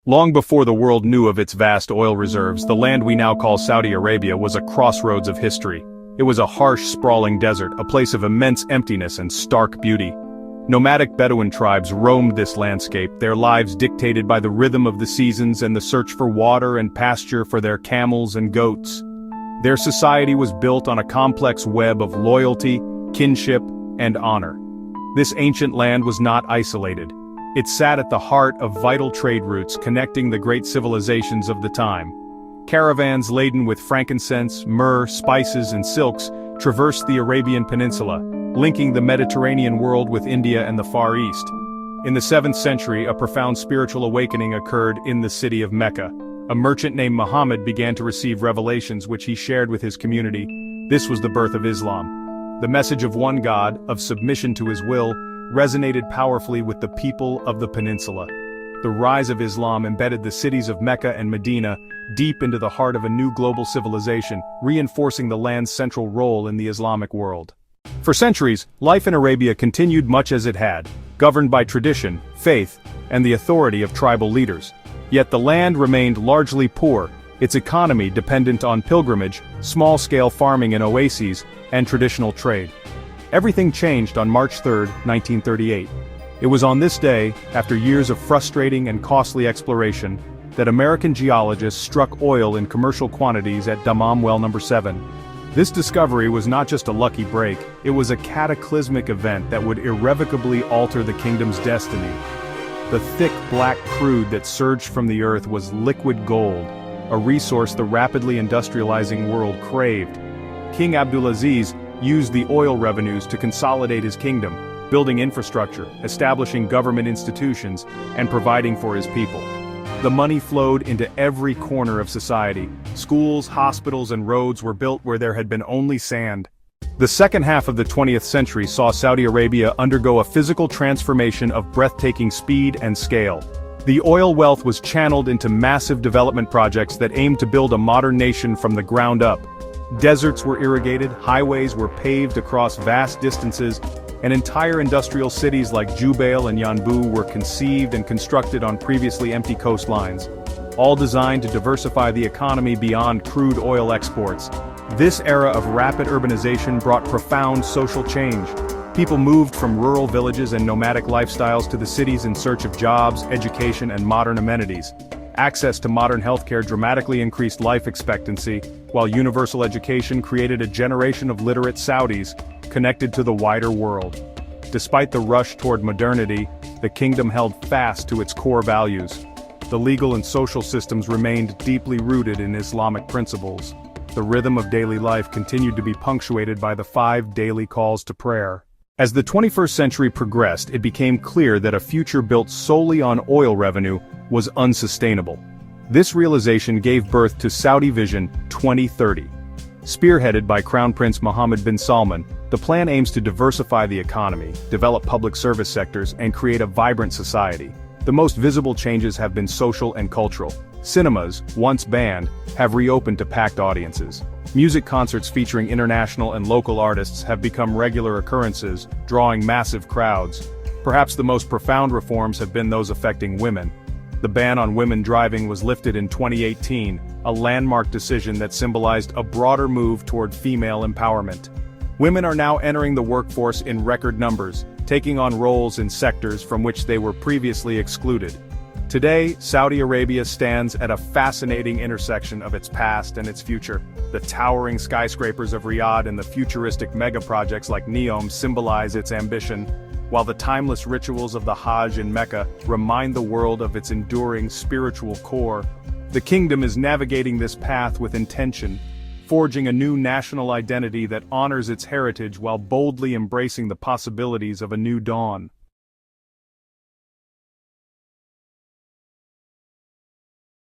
Long before the world knew of its vast oil reserves, the land we now call Saudi Arabia was a crossroads of history. It was a harsh, sprawling desert, a place of immense emptiness and stark beauty. Nomadic Bedouin tribes roamed this landscape, their lives dictated by the rhythm of the seasons and the search for water and pasture for their camels and goats. Their society was built on a complex web of loyalty, kinship, and honor. This ancient land was not isolated. It sat at the heart of vital trade routes connecting the great civilizations of the time. Caravans laden with frankincense, myrrh, spices, and silks traversed the Arabian Peninsula, linking the Mediterranean world with India and the Far East. In the 7th century, a profound spiritual awakening occurred in the city of Mecca. A merchant named Muhammad began to receive revelations which he shared with his community. This was the birth of Islam. The message of one God, of submission to his will, resonated powerfully with the people of the peninsula. The rise of Islam embedded the cities of Mecca and Medina deep into the heart of a new global civilization, reinforcing the land's central role in the Islamic world. For centuries, life in Arabia continued much as it had, governed by tradition, faith, and the authority of tribal leaders. Yet the land remained largely poor, its economy dependent on pilgrimage, small-scale farming in oases, and traditional trade. Everything changed on March 3, 1938. It was on this day, after years of frustrating and costly exploration, that American geologists struck oil in commercial quantities at Dammam Well No. 7. This discovery was not just a lucky break, it was a cataclysmic event that would irrevocably alter the kingdom's destiny. The thick black crude that surged from the earth was liquid gold, a resource the rapidly industrializing world craved. King Abdulaziz used the oil revenues to consolidate his kingdom, building infrastructure, establishing government institutions, and providing for his people. The money flowed into every corner of society. Schools, hospitals, and roads were built where there had been only sand. The second half of the 20th century saw Saudi Arabia undergo a physical transformation of breathtaking speed and scale. The oil wealth was channeled into massive development projects that aimed to build a modern nation from the ground up. Deserts were irrigated, highways were paved across vast distances, and entire industrial cities like Jubail and Yanbu were conceived and constructed on previously empty coastlines, all designed to diversify the economy beyond crude oil exports. This era of rapid urbanization brought profound social change. People moved from rural villages and nomadic lifestyles to the cities in search of jobs, education, and modern amenities. Access to modern healthcare dramatically increased life expectancy, while universal education created a generation of literate Saudis connected to the wider world. Despite the rush toward modernity, the kingdom held fast to its core values. The legal and social systems remained deeply rooted in Islamic principles. The rhythm of daily life continued to be punctuated by the 5 daily calls to prayer. As the 21st century progressed, it became clear that a future built solely on oil revenue was unsustainable. This realization gave birth to Saudi Vision 2030. Spearheaded by Crown Prince Mohammed bin Salman, the plan aims to diversify the economy, develop public service sectors, and create a vibrant society. The most visible changes have been social and cultural. Cinemas, once banned, have reopened to packed audiences. Music concerts featuring international and local artists have become regular occurrences, drawing massive crowds. Perhaps the most profound reforms have been those affecting women. The ban on women driving was lifted in 2018, a landmark decision that symbolized a broader move toward female empowerment. Women are now entering the workforce in record numbers, taking on roles in sectors from which they were previously excluded. Today, Saudi Arabia stands at a fascinating intersection of its past and its future. The towering skyscrapers of Riyadh and the futuristic mega-projects like NEOM symbolize its ambition, while the timeless rituals of the Hajj in Mecca remind the world of its enduring spiritual core. The kingdom is navigating this path with intention, forging a new national identity that honors its heritage while boldly embracing the possibilities of a new dawn.